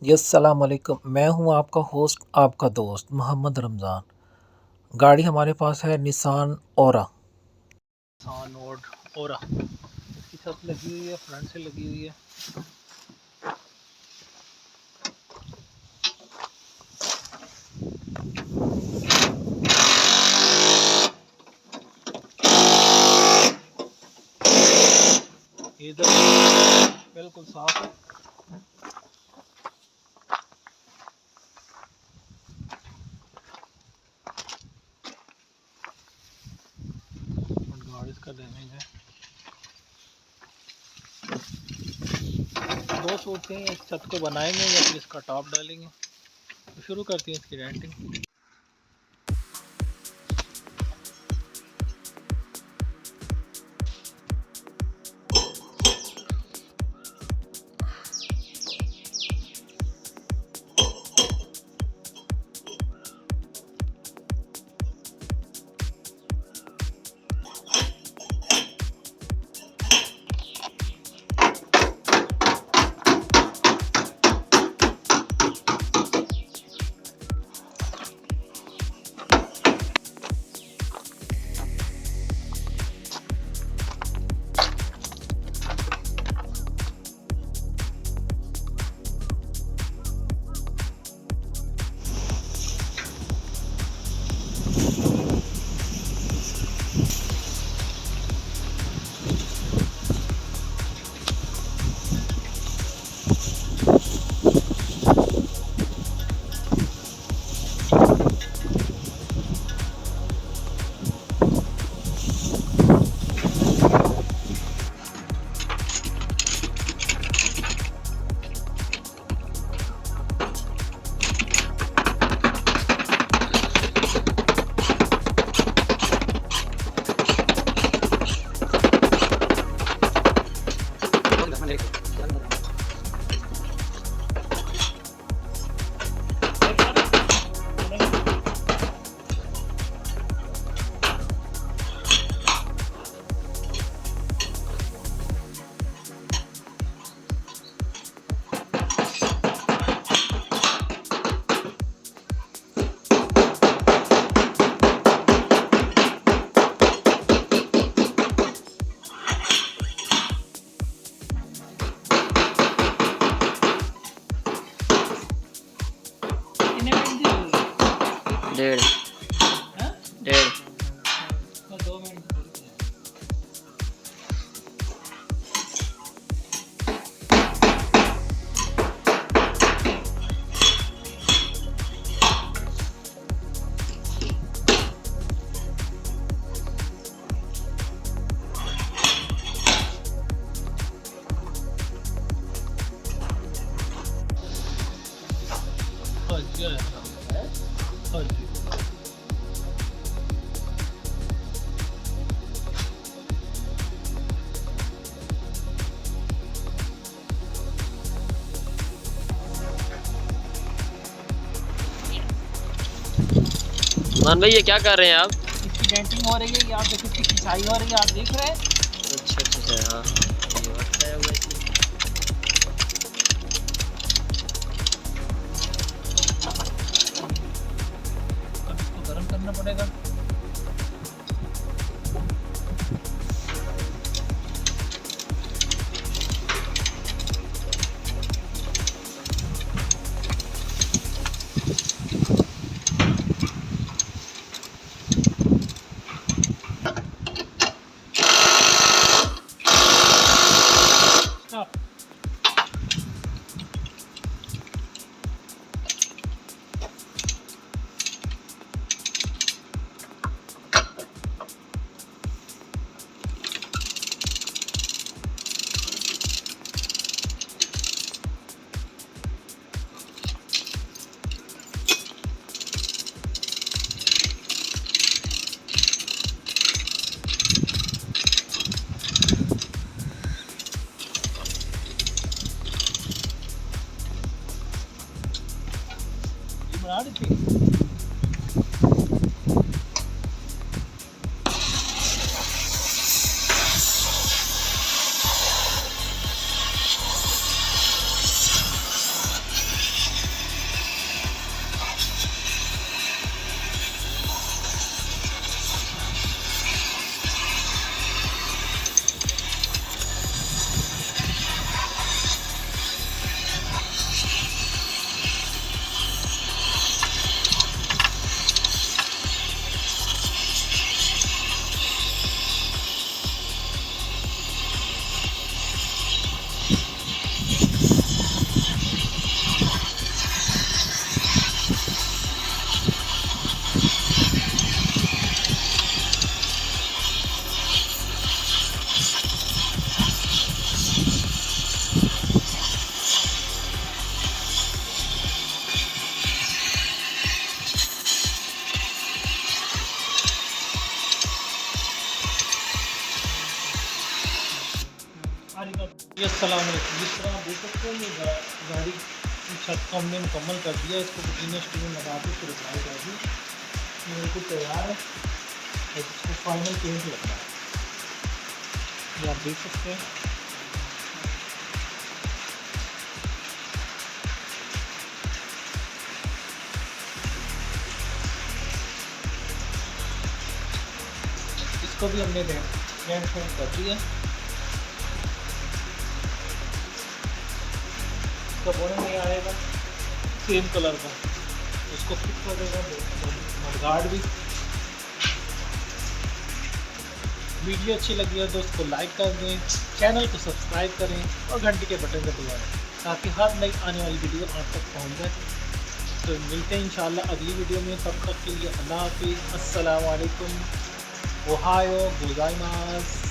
अस्सलाम वालेकुम। मैं हूँ आपका होस्ट, आपका दोस्त मोहम्मद रमज़ान। गाड़ी हमारे पास है निसान ओरा। निसान ओरा इसकी छत लगी हुई है, फ्रंट से लगी हुई है। इधर बिल्कुल साफ है। और गाड़ी इसका डैमेज है। दो सोचते हैं, इस छत को बनाएंगे या फिर इसका टॉप डालेंगे। तो शुरू करते हैं इसकी डेंटिंग। डेढ़ डेढ़ मान भाई ये क्या कर रहे हैं आप? इसकी डेंटिंग हो रही है, ये आप देखिए, इसकी खिंचाई हो रही है, आप देख रहे हैं। अच्छा अच्छा हाँ, ये वक्त है हुआ इसमें। अब इसको गर्म करना पड़ेगा। बना देते अस्सलाम वालेकुम। जिस तरह आप देख सकते हैं ये गाड़ी की छत को हमने मुकम्मल कर दिया। इसको मशीन स्टीम लगा के फिर अप्लाई कर दी, ये बिल्कुल तैयार है। और इसको फाइनल पेंट लगना है, ये आप देख सकते हैं। इसको भी हमने पेंट कर दिया। इसका बोनट नहीं आएगा सेम कलर का, उसको फिक्स कर देगा मडगार्ड भी। वीडियो अच्छी लगी है तो उसको लाइक कर दें, चैनल को सब्सक्राइब करें और घंटी के बटन को दबाएं ताकि हर नई आने वाली वीडियो आप तक पहुंच जाए। तो मिलते हैं इंशाल्लाह अगली वीडियो में, तब तक के लिए अल्लाह हाफिज़, अस्सलाम वालेकुम, ओहायो गोजाइमास।